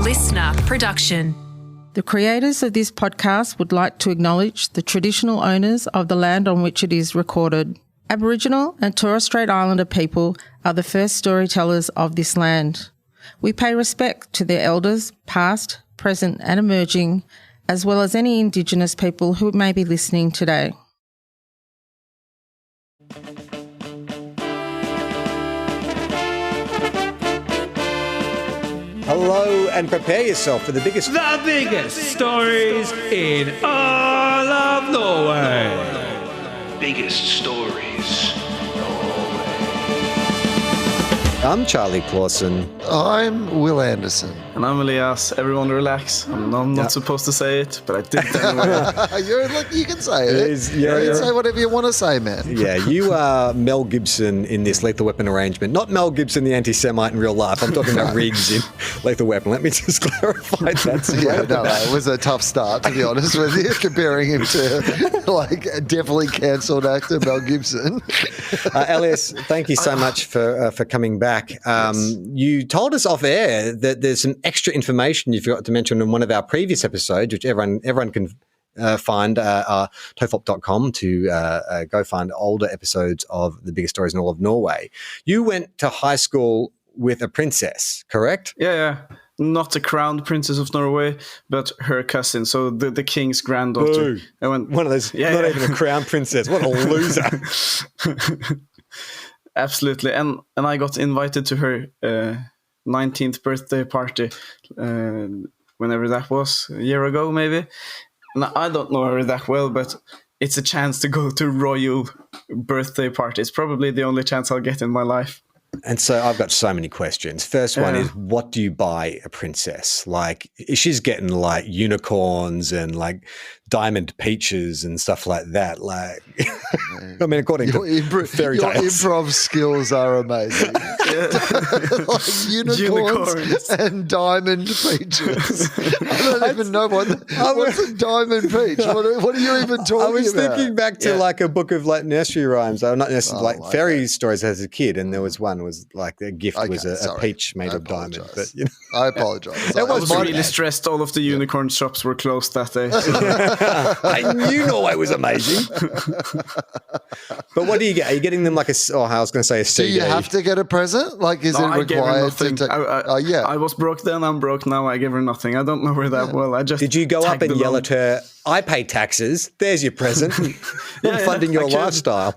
listener production. The creators of this podcast would like to acknowledge the traditional owners of the land on which it is recorded. Aboriginal and Torres Strait Islander people are the first storytellers of this land. We pay respect to their elders, past, present and emerging, as well as any Indigenous people who may be listening today. Hello, and prepare yourself for the biggest stories in all of Norway. Biggest stories. I'm Charlie Clausen. I'm Wil Anderson. And I'm Elias. Everyone relax. I'm not supposed to say it, but I did it anyway. You can say it. You can say whatever you want to say, man. Yeah, you are Mel Gibson in this Lethal Weapon arrangement. Not Mel Gibson, the anti-Semite in real life. I'm talking about Riggs in Lethal Weapon. Let me just clarify that. No, it was a tough start, to be honest with you, comparing him to, a definitely cancelled actor, Mel Gibson. Elias, thank you so much for coming back. Yes. You told us off air that there's some extra information you forgot to mention in one of our previous episodes, which everyone can find TOFOP.com to go find older episodes of the biggest stories in all of Norway. You went to high school with a princess, correct? Yeah. Not the crowned princess of Norway, but her cousin, so the king's granddaughter. One of those, not even a crown princess. What a loser. Absolutely. And I got invited to her 19th birthday party, whenever that was, a year ago maybe. And I don't know her that well, but it's a chance to go to royal birthday party. It's probably the only chance I'll get in my life. And so I've got so many questions. First one is, what do you buy a princess? She's getting unicorns and diamond peaches and stuff like that. I mean, according to fairy tales. Your improv skills are amazing. Unicorns and diamond peaches. I don't even know what's a diamond peach. What are you even talking about? I was thinking back to a book of nursery rhymes. Not necessarily fairy stories as a kid, and there was one was the gift was a peach made of diamond. But I apologize. I was really stressed. All of the unicorn shops were closed that day. I knew Norway was amazing. But what do you get? Are you getting them I was going to say a CD. Do you have to get a present? Is it required to take? I was broke then, I'm broke now. I gave her nothing. I don't know her that well. I just Did you go up and yell at her, I pay taxes, there's your present. I'm funding your lifestyle.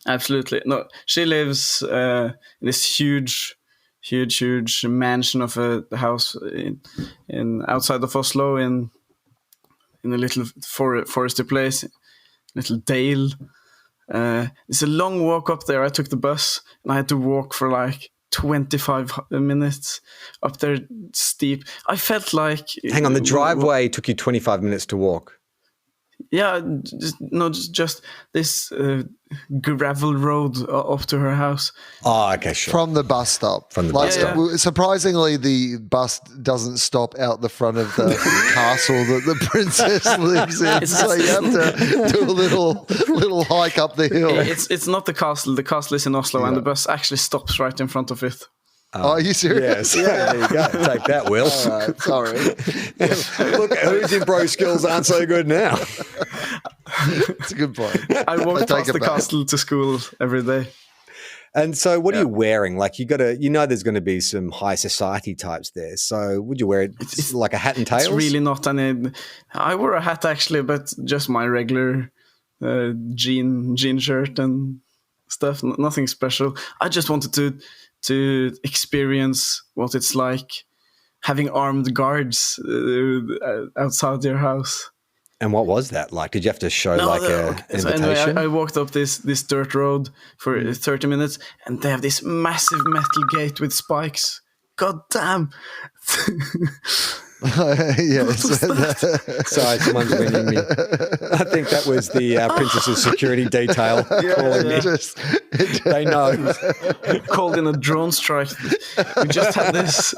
Absolutely. No, she lives in this huge mansion of a house in outside of Oslo in a little foresty place, little dale. It's a long walk up there. I took the bus and I had to walk for 25 minutes up there, steep. I felt Hang on, the driveway took you 25 minutes to walk. Yeah, just this gravel road up to her house. Oh, okay, sure. From the bus stop. Surprisingly, the bus doesn't stop out the front of the castle that the princess lives in. So you have to do a little hike up the hill. It's not the castle. The castle is in Oslo, and the bus actually stops right in front of it. Are you serious? Yes. Yeah, there you go. Take that, Will. All right, sorry. Look, whose improv skills aren't so good now? That's a good point. I walk past the castle to school every day. And so what are you wearing? There's going to be some high society types there. So would you wear it like a hat and tails? It's really not any... I wore a hat actually, but just my regular jean shirt and stuff. Nothing special. I just wanted to experience what it's like having armed guards outside your house. And what was that like? Did you have to show an invitation? Anyway, I walked up this dirt road for 30 minutes, and they have this massive metal gate with spikes. God damn. Sorry, someone's ringing me. I think that was the princess's security detail calling me. They know. Called in a drone strike. We just had this.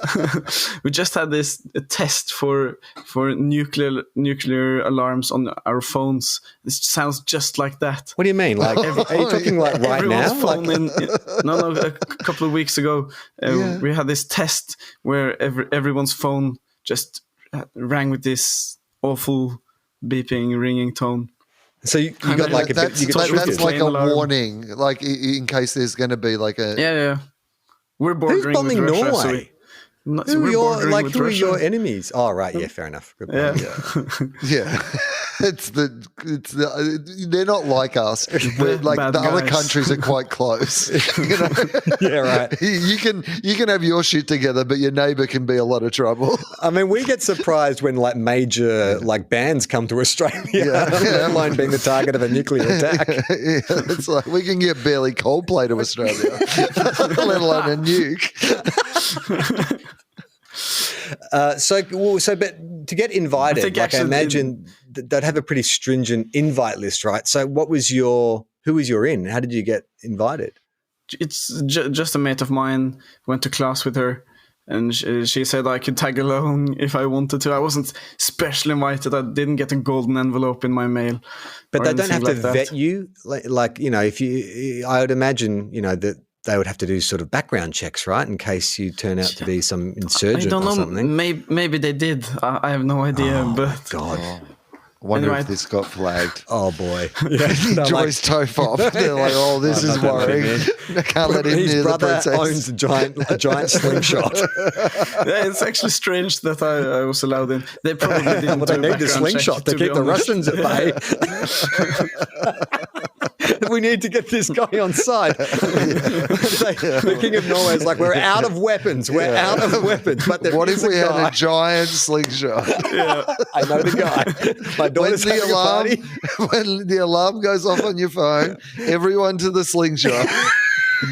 We just had this test for nuclear alarms on our phones. This sounds just like that. What do you mean? Like, are you talking like right now? Phone a couple of weeks ago, we had this test where everyone's phone just rang with this awful beeping, ringing tone. So you got like a bit. That's like a warning, like in case there's going to be like a. Yeah. We're bordering Who's bombing with Russia, Norway? Who are your enemies? Oh, right. Yeah, fair enough. Good point. Yeah. They're not like us. Like the other countries are quite close. Yeah, right. You can have your shit together, but your neighbor can be a lot of trouble. I mean, we get surprised when like major like bands come to Australia, let alone being the target of a nuclear attack. It's like we can get barely Coldplay to Australia, let alone a nuke. But to get invited, I imagine they'd have a pretty stringent invite list, right? So who was your in? How did you get invited? It's just a mate of mine. Went to class with her, and she said I could tag along if I wanted to. I wasn't specially invited. I didn't get a golden envelope in my mail. But they don't have to vet you, like if you. I would imagine that. They would have to do sort of background checks, right, in case you turn out to be some insurgent or something. Maybe they did. I have no idea. But God, I wonder if this got flagged. Oh boy, Joyce TOFOP. They're like, oh, this is worrying. I can't let him near the princess. His brother owns a giant slingshot. Yeah, it's actually strange that I was allowed in. They probably didn't. Well, they need the slingshot to keep the Russians at bay. We need to get this guy on side. The King of Norway is like, we're out of weapons. We're out of weapons. But what if we had a giant slingshot? Yeah, I know the guy. My daughter's having a party. When the alarm goes off on your phone, everyone to the slingshot.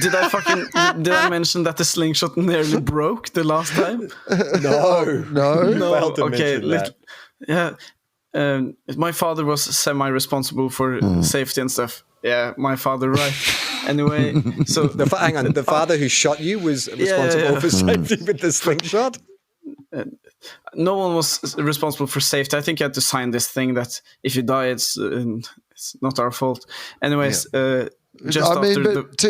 Did I mention that the slingshot nearly broke the last time? No. Well, okay. My father was semi-responsible for safety and stuff. Yeah, my father, right. Anyway, so... Hang on, the father who shot you was responsible for safety with the slingshot? No one was responsible for safety. I think you had to sign this thing that if you die, it's not our fault. Anyways... to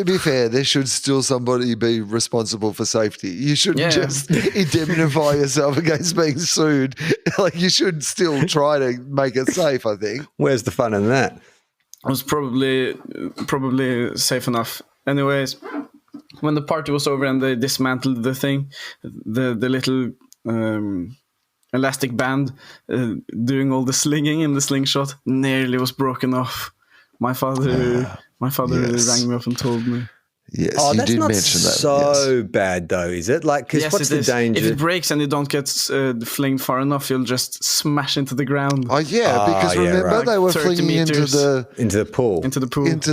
be fair, there should still somebody be responsible for safety. You shouldn't just indemnify yourself against being sued. Like, you should still try to make it safe, I think. Where's the fun in that? It was probably safe enough. Anyways, when the party was over and they dismantled the thing, the little elastic band doing all the slinging in the slingshot nearly was broken off. My father rang me up and told me. Yes, you that's did not mention that. So bad though, is it? Like, because what's the danger? If it breaks and you don't get flinged far enough, you'll just smash into the ground. Oh yeah, because remember they were flinging into the pool. Into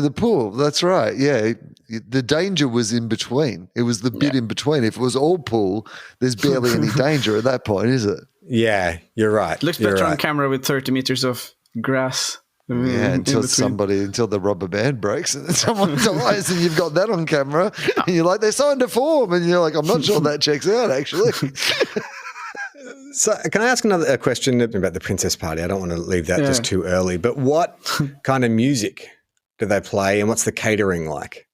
the pool. That's right. Yeah, the danger was in between. It was the bit in between. If it was all pool, there's barely any danger at that point, is it? Yeah, you're right. Looks better on camera with 30 meters of grass. Yeah, until the rubber band breaks and then someone dies and you've got that on camera and you're like, they signed a form and you're like, I'm not sure that checks out actually. So can I ask another question about the princess party? I don't want to leave that just too early, but what kind of music do they play and what's the catering like?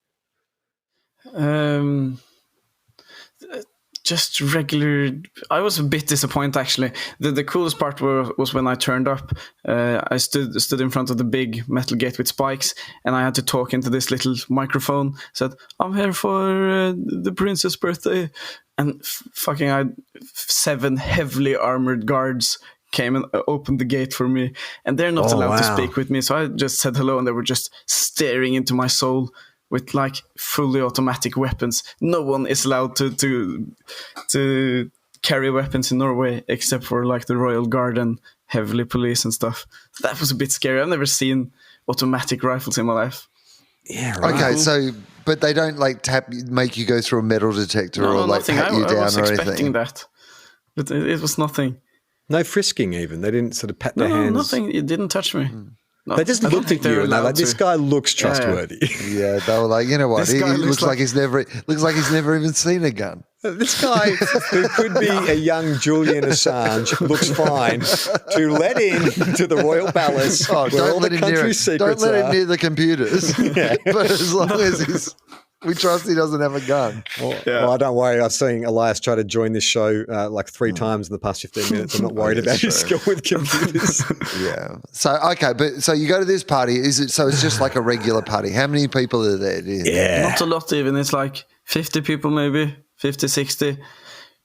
Just regular. I was a bit disappointed actually. The coolest part was when I turned up. I stood in front of the big metal gate with spikes, and I had to talk into this little microphone. Said, "I'm here for the princess' birthday," and fucking I 7 heavily armored guards came and opened the gate for me, and they're not allowed to speak with me. So I just said hello, and they were just staring into my soul with like fully automatic weapons. No one is allowed to carry weapons in Norway except for like the Royal Guard and heavily police and stuff. That was a bit scary. I've never seen automatic rifles in my life. Yeah, right. Okay, so but they don't like make you go through a metal detector or like pat you down or anything. I was expecting that, but it was nothing. No frisking even. They didn't sort of pat their No, hands. nothing. It didn't touch me. No, They just I don't looked think at you they're and they're like, allowed "This to. guy looks trustworthy." Yeah, they were like, you know what? This He guy looks like he's never even seen a gun. This guy, who could be a young Julian Assange, looks fine. To let in to the royal palace, where all the country's secrets Don't let him are. near the computers. But as long as we trust he doesn't have a gun. Well, don't worry. I've seen Elias try to join this show like 3 times in the past 15 minutes. I'm not worried about his skill with computers. Yeah. So so you go to this party. So it's just like a regular party. How many people are there? Not a lot even. It's like 50 people maybe, 50, 60.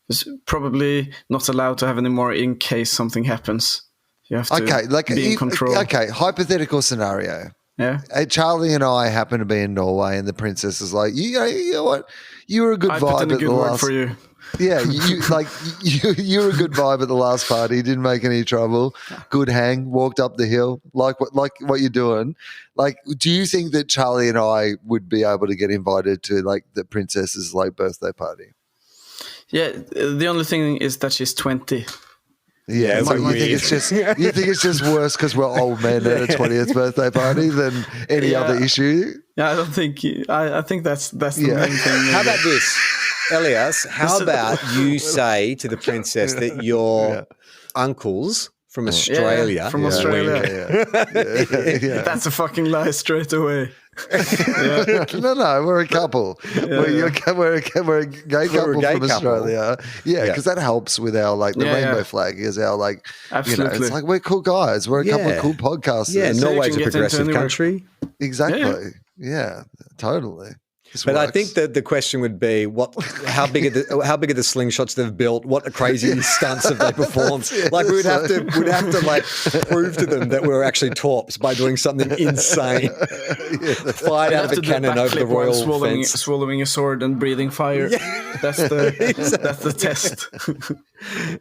It's probably not allowed to have any more in case something happens. You have to be in control. Okay, hypothetical scenario. Yeah. Charlie and I happen to be in Norway, and the princess is like, you know what? You were a good I vibe put in a at good the word last. for you. Yeah, you were a good vibe at the last party. Didn't make any trouble. Good hang. Walked up the hill. Like what you're doing. Like, do you think that Charlie and I would be able to get invited to like the princess's like birthday party? Yeah. The only thing is that she's 20. Yeah, it's like, like you think it's just worse because we're old men at a 20th birthday party than any other issue? Yeah, I don't think. I think that's the main thing. How about this, Elias? How about you say to the princess that your uncles from Australia, from Australia. Yeah. That's a fucking lie straight away. No, we're a couple. We're a gay couple from Australia. Yeah, because that helps with our like the rainbow flag is our like Absolutely. it's like we're cool guys. We're a couple of cool podcasters. Yeah, So you Norway's can a get into progressive anywhere. country. Exactly. Yeah, totally. This But I works. think that the question would be, how big are the slingshots they've built? What crazy stunts have they performed? Like we'd have to like prove to them that we're actually torps by doing something insane. Fired out of a cannon over the royal fence. Swallowing a sword and breathing fire. That's the test.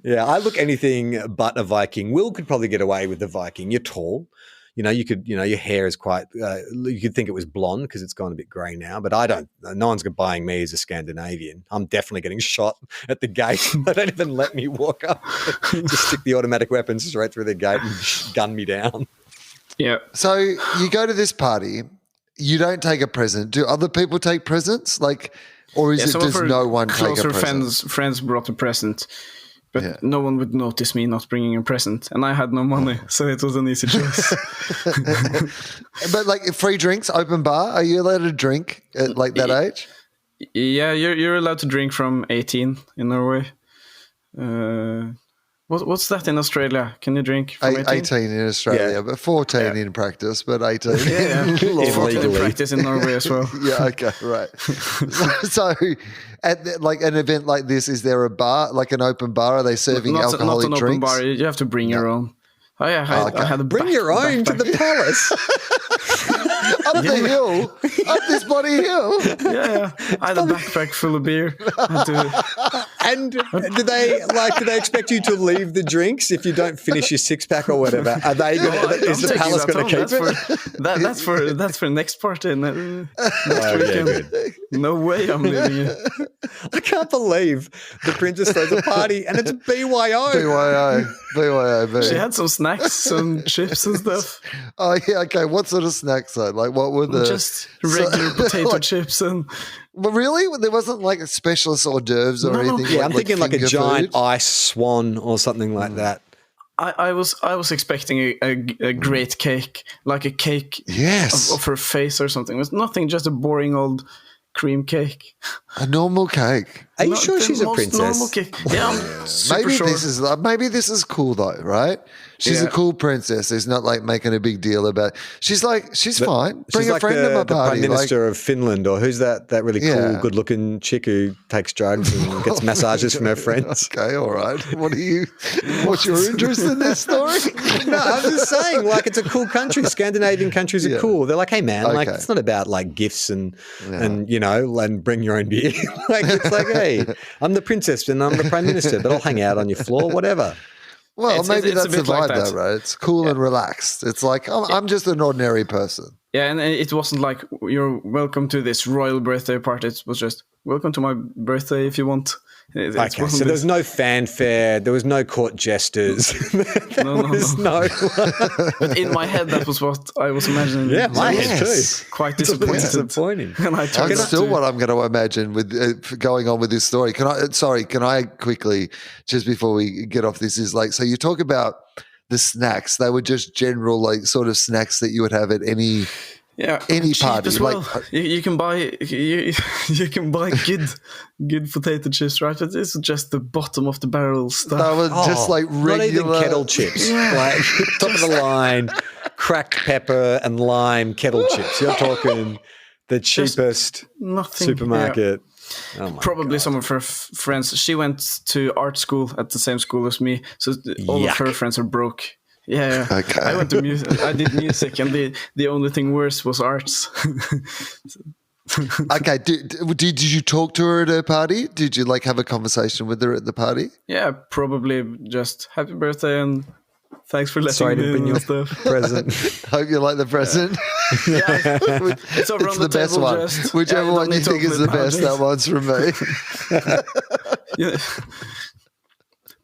Yeah, I look anything but a Viking. Will could probably get away with the Viking. You're tall. Your hair is quite, you could think it was blonde because it's gone a bit grey now, but no one's buying me as a Scandinavian. I'm definitely getting shot at the gate. They don't even let me walk up. Just stick the automatic weapons straight through the gate and gun me down. Yeah. So you go to this party, you don't take a present. Do other people take presents? Like, or is it some of does our no one take a closer present? friends brought a present. But no one would notice me not bringing a present. And I had no money, so it was an easy choice. But like free drinks, open bar, are you allowed to drink at like that age? Yeah, you're allowed to drink from 18 in Norway. What's that in Australia? Can you drink from 18? 18 in Australia, but 14 in practice, but 18 in law. 14 in practice in Norway as well. Yeah, okay, right. So at like an event like this, is there a bar, like an open bar? Are they serving alcoholic not an drinks? open bar. You have to bring your own. Oh yeah, I had a Bring your own to the palace. Up the hill, up this bloody hill. Yeah. I had a backpack full of beer. And do they expect you to leave the drinks if you don't finish your 6-pack or whatever? Is the palace going to keep it? That's for next party. Next weekend. weekend. No way I'm leaving it. I can't believe the princess throws a party and it's BYO. BYO. She had some snacks, some chips and stuff. Oh yeah, okay. What sort of snacks though? Like what were the just regular potato chips and. Well, really? There wasn't like a specialist hors d'oeuvres or anything? Yeah, I'm thinking like a finger giant food? ice swan or something like that. I was expecting a great cake, like a cake Yes. of her face or something. It was nothing, just a boring old cream cake. A normal cake. Are you sure The she's a most princess? Normal cake. Yeah, I'm super Maybe sure. this is cool though, right? She's a Yeah. cool princess. It's not like making a big deal about. She's fine. She's Bring a like friend to my the party. Prime Minister of Finland, or who's that really cool, Yeah. good-looking chick who takes drugs and gets massages from her friends? Okay, all right. What's your interest in this story? No, I'm just saying, like, it's a cool country. Scandinavian countries are cool. They're like, hey, man, like, Okay. it's not about like gifts and bring your own beer. Like, it's like, hey, I'm the princess and I'm the Prime Minister, but I'll hang out on your floor, whatever. Well, It's maybe a that's the bit like vibe, that. though, right? It's cool and relaxed. It's like I'm just an ordinary person. Yeah, and it wasn't like you're welcome to this royal birthday party. It was just welcome to my birthday if you want. Okay, so there was no fanfare. There was no court jesters. No. But in my head, that was what I was imagining. Yeah, my head too. Quite disappointing. And I tried That's not still to. what I'm going to imagine with going on with this story. Can I quickly, just before we get off this, is like, so you talk about the snacks. They were just general, like, sort of snacks that you would have at any cheap party. as well. Like, You can buy good potato chips, right? But it's just the bottom of the barrel stuff. they were just like Not regular even kettle chips. Like top of the line, cracked pepper and lime kettle chips. You're talking the cheapest Nothing. supermarket. Oh my Probably God. some of her friends. She went to art school at the same school as me, so all of her friends are broke. Yeah. Okay. I went to music. I did music, and the only thing worse was arts. Okay, did you talk to her at her party? Did you like have a conversation with her at the party? Yeah, probably just happy birthday and thanks for letting Sorry me to bring in your and stuff. present. Hope you like the present. Yeah, it's over It's on the best table, one. just- Whichever yeah, one you don't think need is to the open it best, now, that one's from me. Yeah.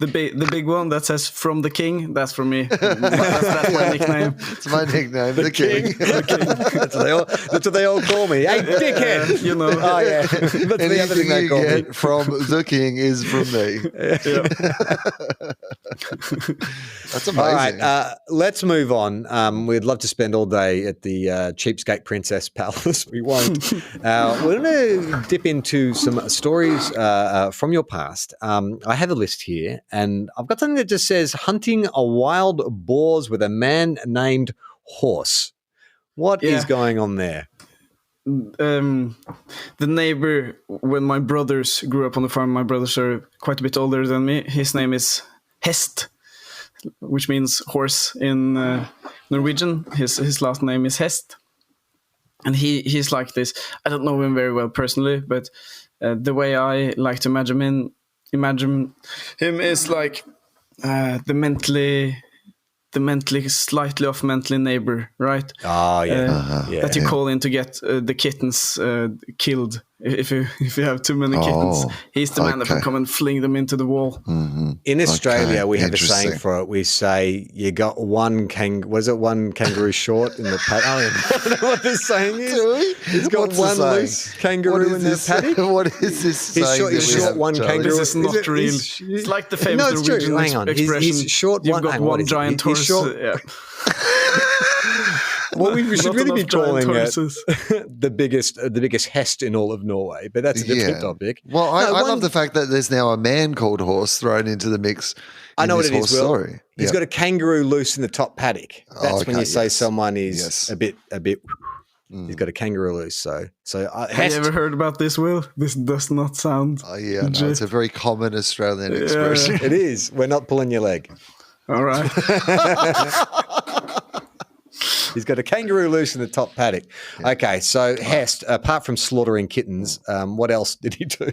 The big one that says "From the King," that's for me. That's my nickname. It's my nickname, the King. That's what they all call me. Hey, dickhead. You know. Oh yeah, that's the other thing Anything they you call me. get from the King is from me. That's amazing. All right, let's move on. We'd love to spend all day at the Cheapskate Princess Palace. We won't. We're going to dip into some stories from your past. I have a list here, and I've got something that just says hunting a wild boars with a man named Horse. What is going on there? The neighbor, when my brothers grew up on the farm, my brothers are quite a bit older than me. His name is Hest, which means horse in Norwegian. His last name is Hest, and he's like this. I don't know him very well personally, but the way I like to imagine him is like the mentally slightly off mentally neighbor, right? Oh yeah, That you call in to get the kittens killed if you have too many kittens. He's the man that will come and fling them into the wall. In Australia, we have a interesting. saying for it. We say you got one one kangaroo short in the paddock? I don't know what the saying is. Do we? He's got What's the one saying? loose kangaroo in the paddock. What is this He's saying? short, that he's we short have, one Charlie? kangaroo. This is not it- real. he's- It's like the famous No, it's true. Norwegian Hang on. expression. He's short You've one. got hang on, what one is it? giant He's horse. short- Yeah. Well, we should Not really be enough giant calling it horses. the biggest hest in all of Norway, but that's a different topic. Well, I No, love the fact that there's now a man called Horse thrown into the mix. I know in what this it is. horse Will. story. He's got a kangaroo loose in the top paddock. That's when okay, you say yes. someone is Yes. a bit. He's got a kangaroo loose. So Have hest. you ever heard about this, Will? This does not sound Yeah, no, legit. it's a very common Australian expression. It is. We're not pulling your leg. All right. He's got a kangaroo loose in the top paddock. Okay, so Hest, apart from slaughtering kittens, what else did he do?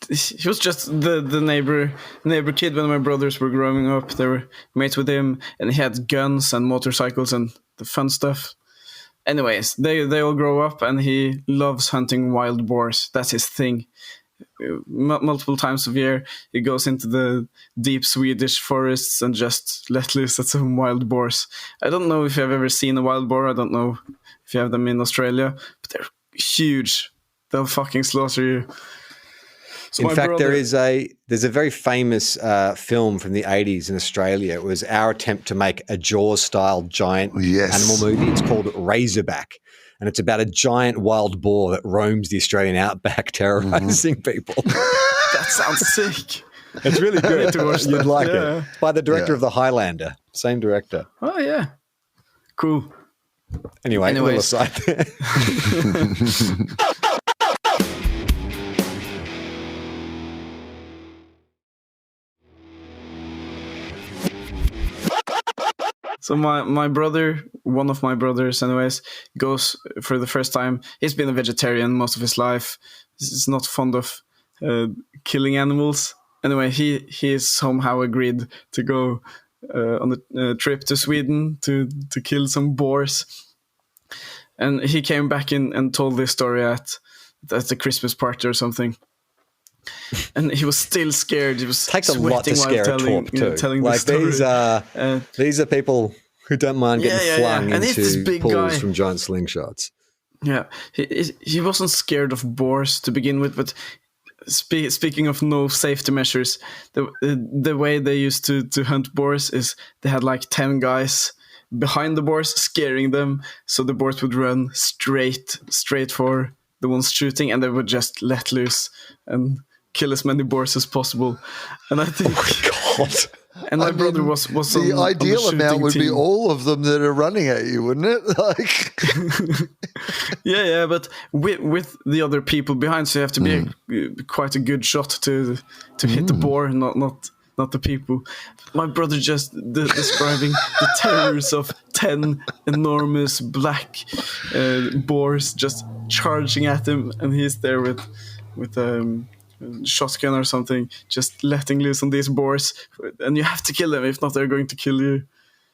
He was just the neighbor kid when my brothers were growing up. They were mates with him, and he had guns and motorcycles and the fun stuff. Anyways, they all grow up, and he loves hunting wild boars. That's his thing. Multiple times a year, he goes into the deep Swedish forests and just let loose at some wild boars. I don't know if you've ever seen a wild boar. I don't know if you have them in Australia, but they're huge. They'll fucking slaughter you. So In my fact, brother- there's a very famous film from the 80s in Australia. It was our attempt to make a Jaws-style giant animal movie. It's called Razorback. And it's about a giant wild boar that roams the Australian outback, terrorizing people. That sounds sick. It's really good. to watch You'd that. like Yeah. it. By the director of The Highlander. Same director. Oh yeah, cool. Anyway, a little Anyways. aside there. So my brother, one of my brothers, anyways, goes for the first time. He's been a vegetarian most of his life. He's not fond of killing animals. Anyway, he somehow agreed to go on a trip to Sweden to kill some boars. And he came back in and told this story at at the Christmas party or something. And he was still scared. He was Takes a sweating lot to scare while a telling, torp too. telling the Like story. these are people who don't mind getting flung And it's this into big pools guy. from giant slingshots. Yeah, he wasn't scared of boars to begin with, but speaking of no safety measures, the way they used to hunt boars is they had like 10 guys behind the boars scaring them, so the boars would run straight for the ones shooting, and they would just let loose and kill as many boars as possible. And I think, Oh my God. and my brother was the on ideal the amount would be team. all of them that are running at you, wouldn't it? Like, Yeah, but with the other people behind, so you have to be quite a good shot to hit the boar, not the people. My brother just describing the terrors of 10 enormous black boars just charging at him, and he's there with shotgun or something, just letting loose on these boars, and you have to kill them, if not they're going to kill you.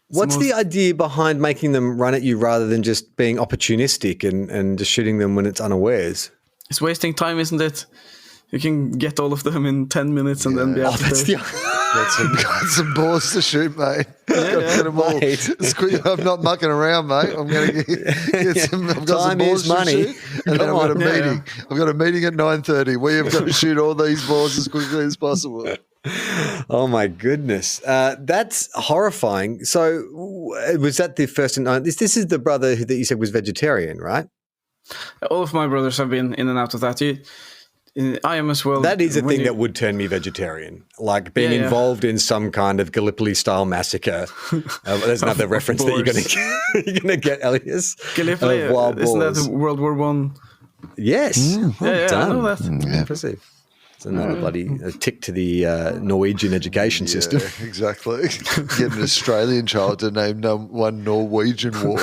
What's the idea behind making them run at you rather than just being opportunistic and just shooting them when it's unawares? It's wasting time, isn't it? You can get all of them in 10 minutes and then be out of there. got some boars to shoot, mate. Get them all. I'm not mucking around, mate. I'm going to get some. I've got some Time boars is money. to shoot, and then I've got a meeting. I've got a meeting at 9:30. We have got to shoot all these boars as quickly as possible. Oh my goodness, that's horrifying. So, was that the first? This is the brother that you said was vegetarian, right? All of my brothers have been in and out of that. I am as well. That is a thing that would turn me vegetarian, like being involved in some kind of Gallipoli-style massacre. There's another reference that you're going to get, Elias. Gallipoli, isn't that World War One? Yes, well done. I know that. Impressive. It's another bloody tick to the Norwegian education system. Exactly. Get an Australian child to name one Norwegian war.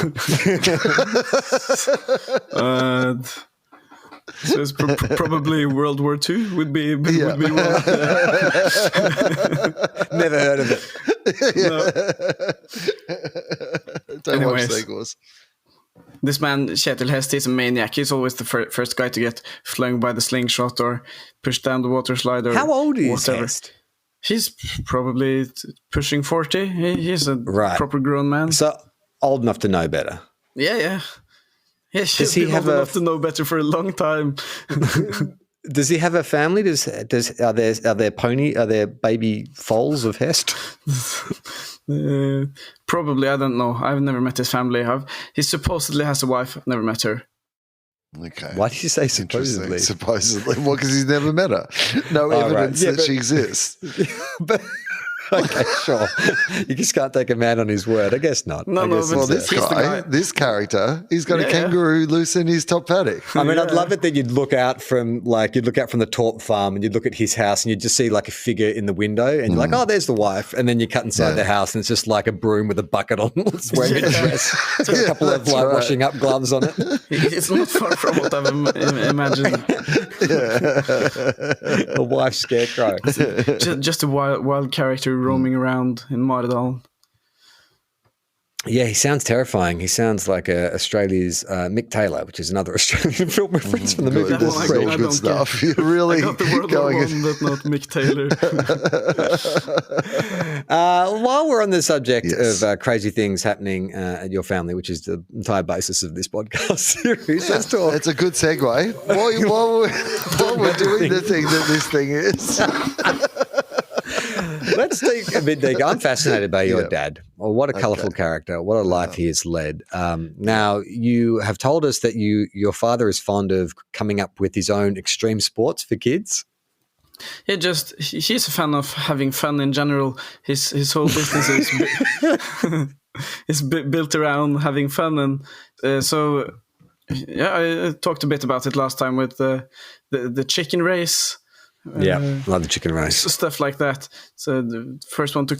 So it's probably World War II would be one. Never heard of it. Don't watch Anyways. sequels. This man, Kjetil Hest, he's a maniac. He's always the first guy to get flung by the slingshot or pushed down the water slide. Or How old is whatever. Hest? He's probably pushing 40. He's a proper grown man. So old enough to know better. Yeah. He's he been have old enough to know better for a long time. Does he have a family? Are there baby foals of Hest? Probably, I don't know. I've never met his family. He supposedly has a wife. I've never met her. Okay. Why did you say supposedly? Supposedly. Well, because he's never met her. No evidence that she exists. But okay, sure. You just can't take a man on his word. I guess not. No, guess but Well, this he's the guy, guy. this character, he's got a kangaroo loose in his top paddock. I mean, I'd love it that you'd look out from the Torp farm and you'd look at his house and you'd just see like a figure in the window and you're like, oh, there's the wife. And then you cut inside the house and it's just like a broom with a bucket on, it's wearing a dress. It's got a couple of like washing up gloves on it. It's not far from what I've imagined. A wife scarecrow. Just a wild character roaming around in Maridalen. Yeah, he sounds terrifying. He sounds like Australia's Mick Taylor, which is another Australian film reference from the movie. That This one is I all don't good stuff. You're really I got the World War going. One, but not Mick Taylor. While we're on the subject Yes. of crazy things happening at your family, which is the entire basis of this podcast series, let's talk. It's a good segue. While we're doing the thing that this thing is. Let's take a bit deeper. I'm fascinated by your dad. Well, what a colourful character. What a life he has led. Now, you have told us that your father is fond of coming up with his own extreme sports for kids. He's a fan of having fun in general. His whole business is built around having fun, and so I talked a bit about it last time with the chicken race. Love the chicken race. Stuff like that. So the first one to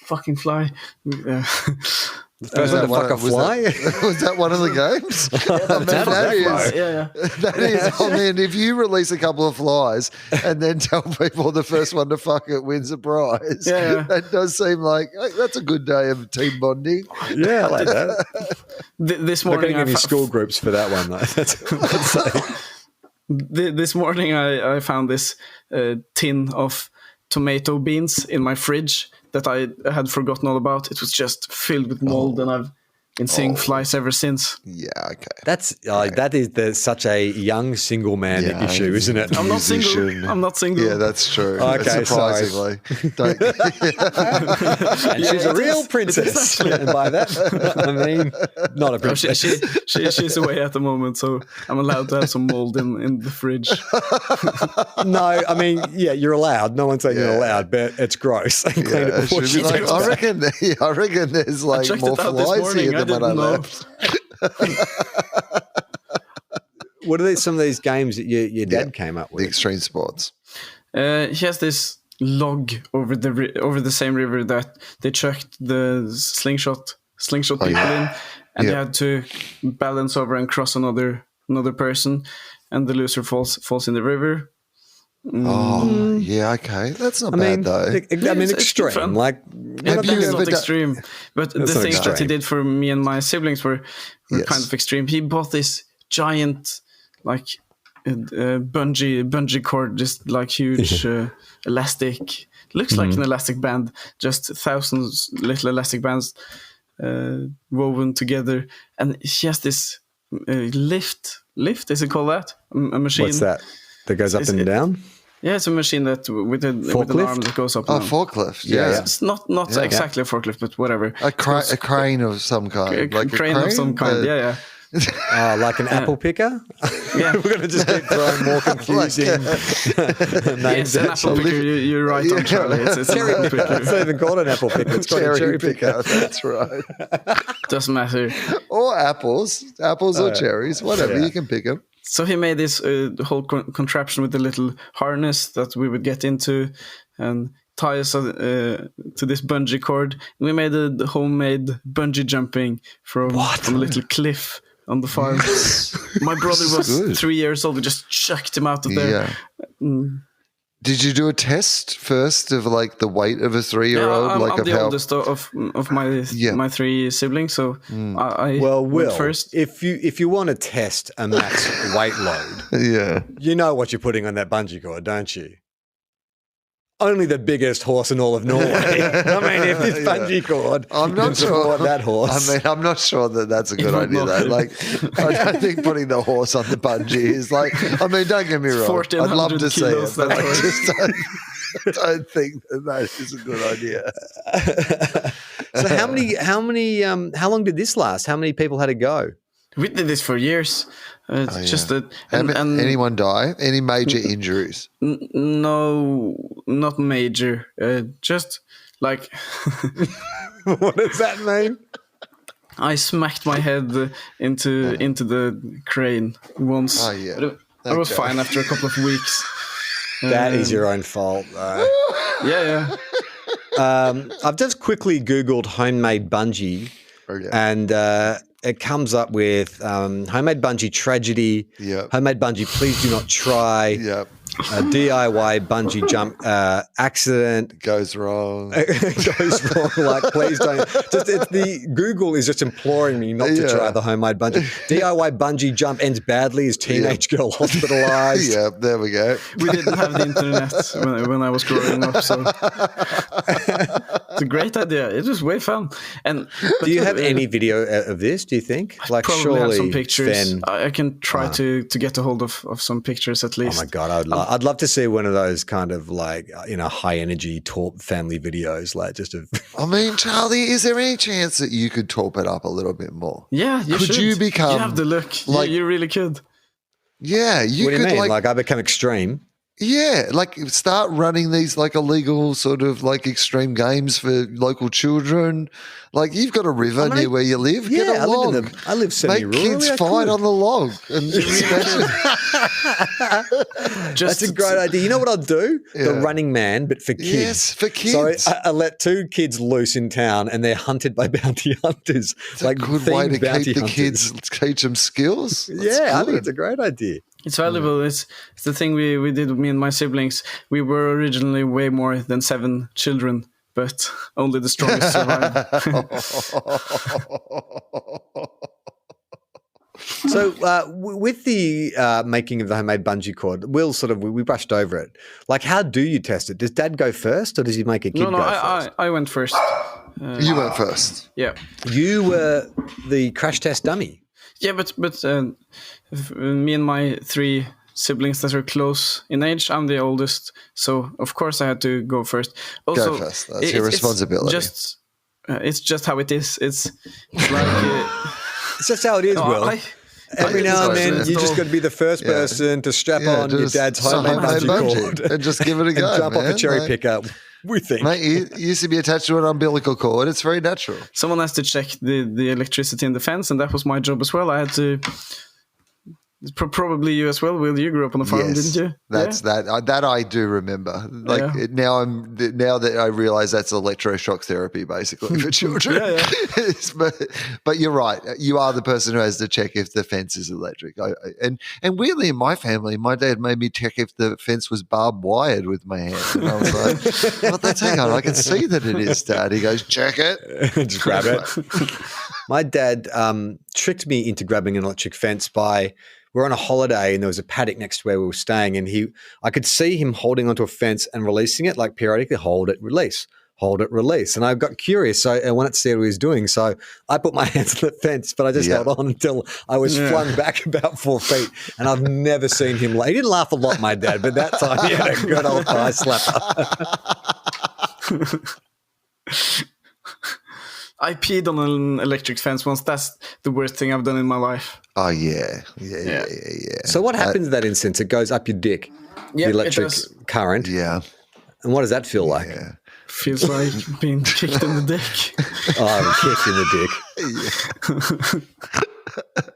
fucking fly. First one to fuck a fly? Was that one of the games? That is, I mean, if you release a couple of flies and then tell people the first one to fuck it wins a prize, that does seem like that's a good day of team bonding. Yeah, I like that. This Not morning, getting any school groups for that one, though. That's what I'd say. this morning I found this tin of tomato beans in my fridge that I had forgotten all about. It was just filled with mold, and I've been seeing flies ever since. Yeah, okay. That's that is such a young single man issue, isn't it? I'm not single. I'm not single. Yeah, that's true. Okay, surprisingly. And she's a real princess. And by that, I mean, not a princess. She's away at the moment, so I'm allowed to have some mold in the fridge. No, I mean, yeah, you're allowed. No one's saying you're allowed, but it's gross. And clean it before she like, goes I back. reckon there's like more flies here than when I left. What are some of these games that your dad came up with? The extreme sports. He has this log over the same river that they chucked the slingshot people in, and they had to balance over and cross another person, and the loser falls in the river. Oh, yeah, okay. That's not bad, though. I mean, extreme. Like, it's not extreme. But the things that he did for me and my siblings were kind of extreme. He bought this giant, like, bungee cord, just like huge elastic. Looks like an elastic band, just thousands little elastic bands woven together. And he has this lift, is it called that? A machine. What's that? That goes up and down? Yeah, it's a machine that with an arm that goes up and down. Forklift. Yeah. It's not exactly a forklift, but whatever. A crane of some kind. Like a crane of some kind, yeah. Like an apple picker? Yeah. We're going to just keep throwing more confusing names. Yes, an apple picker. You're right on, Charlie. It's an apple picker. It's not even called an apple picker. It's called a cherry picker. That's right. Doesn't matter. Or apples or cherries, whatever. You can pick them. So he made this whole contraption with a little harness that we would get into and tie us to this bungee cord. And we made a homemade bungee jumping from a little cliff on the farm. My brother was 3 years old. We just chucked him out of there. Yeah. Did you do a test first of like the weight of a 3-year-old? I'm the oldest of my three siblings, so I went first. If you want to test a max weight load, you know what you're putting on that bungee cord, don't you? Only the biggest horse in all of Norway. I mean, if this bungee cord can support that horse. I mean, I'm not sure that that's a good idea, though. Like, I don't think putting the horse on the bungee is like, I mean, don't get me wrong. I'd love to see it, but I just don't think that is a good idea. So how long did this last? How many people had to go? We did this for years. Just that. Anyone die? Any major injuries? No, not major. Just like. What does that mean? I smacked my head into the crane once. Oh yeah. But I was fine after a couple of weeks. That is your own fault, though. Yeah. I've just quickly Googled homemade bungee, and it comes up with homemade bungee tragedy, homemade bungee please do not try, DIY bungee jump accident goes wrong. Like please don't. Google is just imploring me not to try the homemade bungee. DIY bungee jump ends badly as teenage girl hospitalized. Yeah, there we go. We didn't have the internet when I was growing up, so it's a great idea. It was way fun. Do you have any video of this? Do you think? Like, probably surely have some pictures. Then, I can try to get a hold of some pictures at least. Oh my god, I'd love to see one of those kind of like high energy Torp family videos, like just of. I mean, Charlie, is there any chance that you could Torp it up a little bit more? Yeah, you could. You become? You have the look. Like, you really could. Yeah, you could. What do you mean? Like I become extreme? Yeah, like start running these like illegal sort of like extreme games for local children. Like you've got a river near where you live. Yeah, get a log. I live semi-rural. Make kids fight on the log. And that's a great idea. You know what I'll do? The Running Man, but for kids. Yes, for kids. So I let 2 kids loose in town, and they're hunted by bounty hunters. It's a good way to keep the kids, teach them skills. I think it's a great idea. It's valuable. It's the thing we did, me and my siblings. We were originally way more than 7 children, but only the strongest survived. So with the making of the homemade bungee cord, we brushed over it. Like, how do you test it? Does Dad go first, or does he make a kid go first? I went first. You went first. Yeah. You were the crash test dummy. Yeah, but me and my 3 siblings that are close in age, I'm the oldest, so of course I had to go first. Also, Go first. That's your responsibility. It's just how it is. It's like It's just how it is, Will. Every now and then, you just got to be the first person to strap on your dad's homemade bungee cord and just give it a go, and jump off a man. cherry picker. We think, mate, you used to be attached to an umbilical cord. It's very natural. Someone has to check the electricity in the fence, and that was my job as well. I had to. Probably you as well, Will. You grew up on a farm, didn't you? That I do remember. Like now that I realize that's electroshock therapy basically for children. But you're right. You are the person who has to check if the fence is electric. And weirdly in my family, my dad made me check if the fence was barbed wired with my hand. And I was like, well, hang on, I can see that it is, Dad. He goes, check it. Just grab it. My dad tricked me into grabbing an electric fence by. We're on a holiday and there was a paddock next to where we were staying, and I could see him holding onto a fence and releasing it, like periodically, hold it, release. And I got curious, so I wanted to see what he was doing. So I put my hands on the fence, but I just held on until I was flung back about 4 feet, and I've never seen him. He didn't laugh a lot, my dad, but that time he had a good old thigh slapper. I peed on an electric fence once. That's the worst thing I've done in my life. Oh, yeah. So what happens in that instance? It goes up your dick, the electric current. Yeah. And what does that feel like? Yeah. Feels like being kicked in the dick. Oh, kicked in the dick.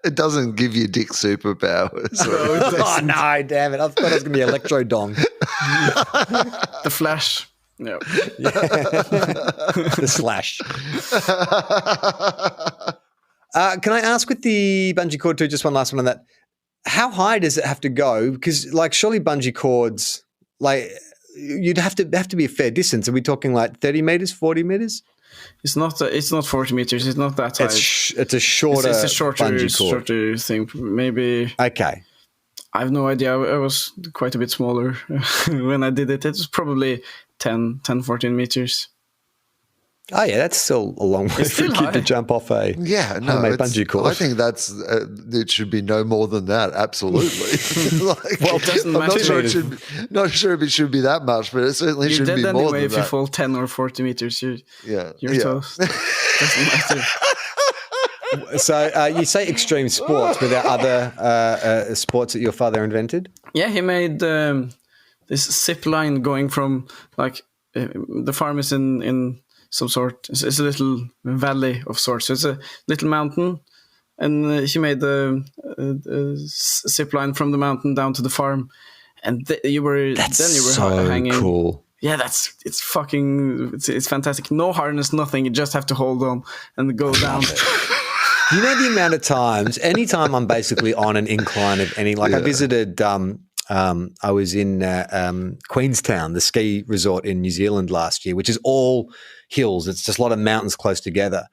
It doesn't give you dick superpowers. Oh, no, damn it. I thought it was going to be electro dong. The Flash. No. The Slash. Can I ask with the bungee cord too, just one last one on that, how high does it have to go? Because like surely bungee cords, like you'd have to be a fair distance. Are we talking like 30 meters, 40 meters? It's not 40 meters. It's not that high. It's a shorter bungee cord. Shorter thing. Maybe. Okay. I have no idea. I was quite a bit smaller when I did it. It was probably 10, 14 meters. Oh, yeah, that's still a long way for a kid to jump off a homemade bungee cord. I think it should be no more than that, absolutely. Well, it doesn't matter. Not sure if it should be that much, but it certainly shouldn't be more than that. You're dead anyway if you fall 10 or 40 meters. You're toast. Doesn't matter. So you say extreme sports, were there other sports that your father invented? Yeah, he made this zip line going from the farm is in some sort. It's a little valley of sorts. So it's a little mountain, and he made a zip line from the mountain down to the farm, and you were hanging. Cool. Yeah, it's fantastic. No harness, nothing. You just have to hold on and go down. You know the amount of times, anytime I'm basically on an incline of any, I visited, I was in Queenstown, the ski resort in New Zealand last year, which is all hills. It's just a lot of mountains close together.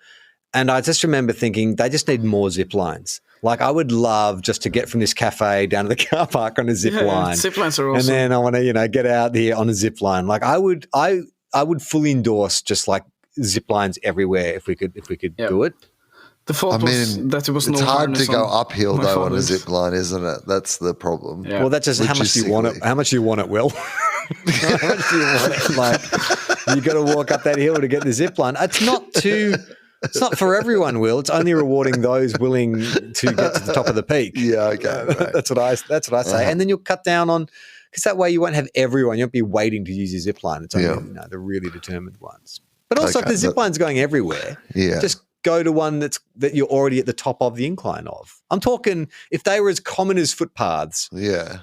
And I just remember thinking they just need more zip lines. Like I would love just to get from this cafe down to the car park on a zip line. Zip lines are awesome. And then I want to, get out there on a zip line. Like I would fully endorse just like zip lines everywhere if we could do it. The fault was that it was no harness. It's hard to go uphill though on a zip line, isn't it? That's the problem. Yeah. Well, that's just how much do you want it. How much do you want it, Will? How much do you want it? Like you got to walk up that hill to get the zip line. It's not for everyone, Will. It's only rewarding those willing to get to the top of the peak. Yeah, okay. Right. That's what I say. And then you'll cut down on, because that way you won't have everyone. You won't be waiting to use your zip line. It's only the really determined ones. But also, if the zip line's going everywhere, just go to one that you're already at the top of the incline of. I'm talking if they were as common as footpaths. Yeah.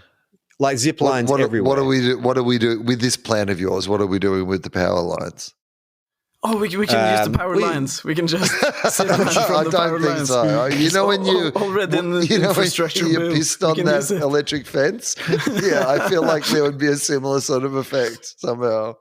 Like zip lines everywhere. What do we do with this plan of yours? What are we doing with the power lines? Oh, we can use the power lines. We can just zip line from the power lines. I don't think so. When you infrastructure you're pissed on that electric fence, I feel like there would be a similar sort of effect somehow.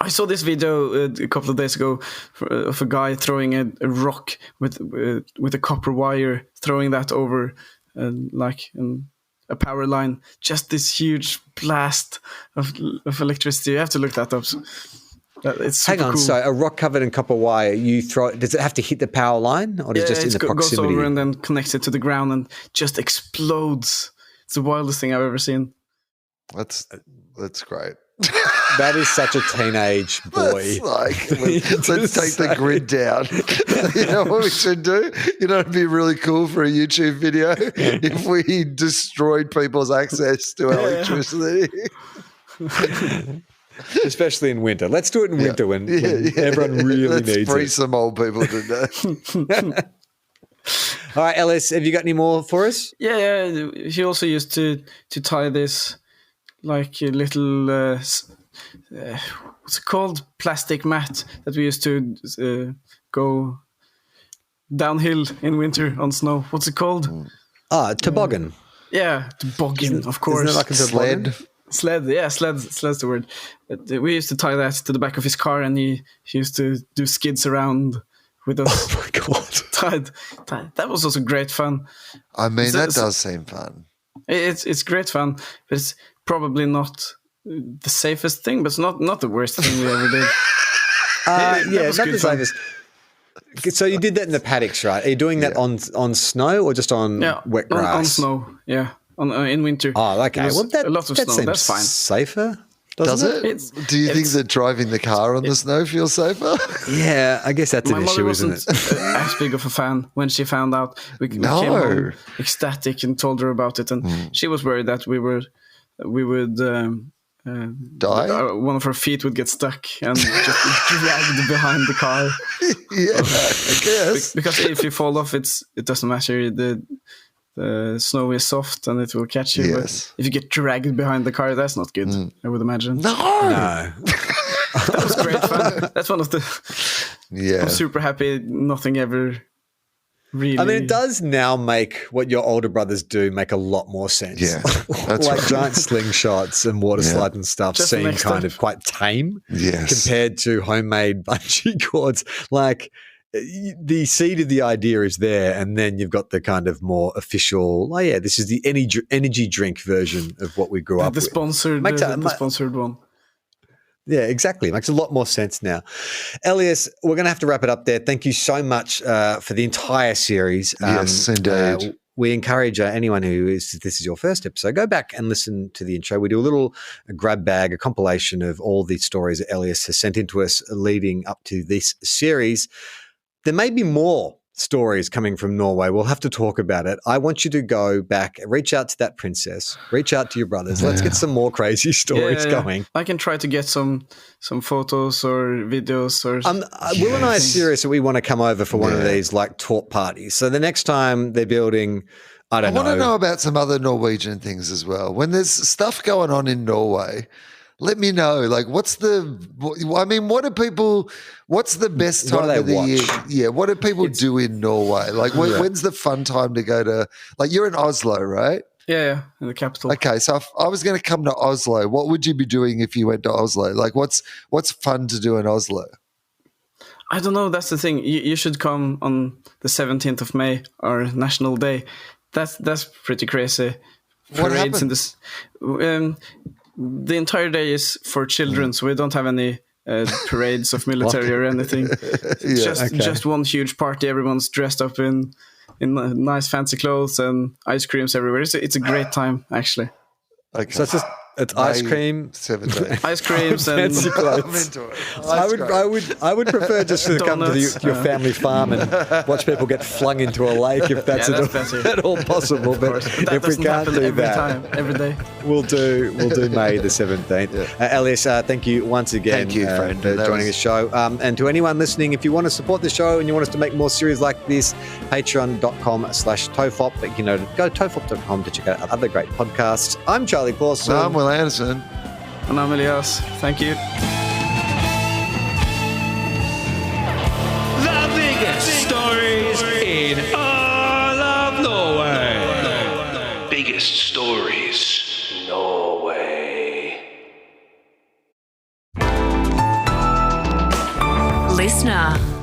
I saw this video a couple of days ago of a guy throwing a rock with a copper wire, throwing that over a power line. Just this huge blast of electricity. You have to look that up. It's super Hang on, cool. so a rock covered in copper wire, you throw it, does it have to hit the power line, or does it just in the proximity? Goes over and then connects it to the ground and just explodes. It's the wildest thing I've ever seen. That's great. That is such a teenage boy. That's like, let's take the grid down. You know what we should do? You know, it'd be really cool for a YouTube video if we destroyed people's access to electricity. Especially in winter. Let's do it in winter when everyone really needs Let's free it. some old people to do. All right, Elias, have you got any more for us? Yeah. He also used to tie this like a little what's it called? Plastic mat that we used to go downhill in winter on snow. What's it called? Toboggan. Yeah, toboggan, of course. Isn't it like a toboggan? Sled's the word. We used to tie that to the back of his car, and he used to do skids around with us. Oh my God. Tied. That was also great fun. I mean, that does seem fun. It's great fun, but it's probably not the safest thing, but it's not the worst thing we ever did. Not the safest. So you did that in the paddocks, right? Are you doing that on snow or just on wet grass? On snow, yeah. In winter. Oh, okay. Well, a lot of that snow. That's fine. Safer, Does doesn't it? Do you think that driving the car on the snow feels safer? Yeah, I guess that's an My mother issue, isn't wasn't it? as big of a fan when she found out. We came home ecstatic and told her about it, and she was worried that we would die. One of her feet would get stuck and just dragged behind the car. Yeah, I guess. Because if you fall off, it doesn't matter. The snow is soft and it will catch you. Yes. But if you get dragged behind the car, that's not good. I would imagine. No. That was great fun. That's one of the. Yeah. I'm super happy. Nothing ever. Really. I mean, it does now make what your older brothers do make a lot more sense. Yeah, that's like right. giant slingshots and water slide and stuff Just the seem next kind step. of quite tame Yes. compared to homemade bungee cords. Like the seed of the idea is there, and then you've got the kind of more official. Oh yeah, this is the energy drink version of what we grew up the with. sponsored, the sponsored one. Yeah, exactly. It makes a lot more sense now. Elias, we're going to have to wrap it up there. Thank you so much for the entire series. Yes, indeed. We encourage anyone this is your first episode, go back and listen to the intro. We do a little grab bag, a compilation of all the stories that Elias has sent into us leading up to this series. There may be more stories coming from Norway. We'll have to talk about it. I want you to go back, reach out to that princess, reach out to your brothers. Let's get some more crazy stories going. I can try to get some photos or videos or. Will and I are serious that we want to come over for one of these like talk parties. So the next time they're building, I want to know about some other Norwegian things as well. When there's stuff going on in Norway, let me know. Like, what's the best time of the year? Yeah, what do people do in Norway? Like, when's the fun time to go to? Like, you're in Oslo, right? Yeah, in the capital. Okay, so if I was going to come to Oslo, what would you be doing if you went to Oslo? Like, what's fun to do in Oslo? I don't know. That's the thing. You should come on the 17th of May, our National Day. That's pretty crazy. What Parades in happens? this. The entire day is for children, so we don't have any parades of military or anything. It's just one huge party. Everyone's dressed up in nice fancy clothes and ice creams everywhere. It's a great time, actually. Okay. So it's ice cream, 17. Ice creams and fancy I'm clothes. into it. I would prefer just to come to Donuts, your family farm and watch people get flung into a lake if that's, at all possible. But that if we doesn't can't happen do every that, time, every day. we'll do May the 17th. Elias, thank you once again Thank you, friend. for joining the show. And to anyone listening, if you want to support the show and you want us to make more series like this, patreon.com/TOFOP. You know, go to tofop.com to check out other great podcasts. I'm Charlie Clausen. I'm Wil Anderson. And I'm Elias. Thank you. The biggest stories in all of Norway. Biggest stories. Norway. Listener.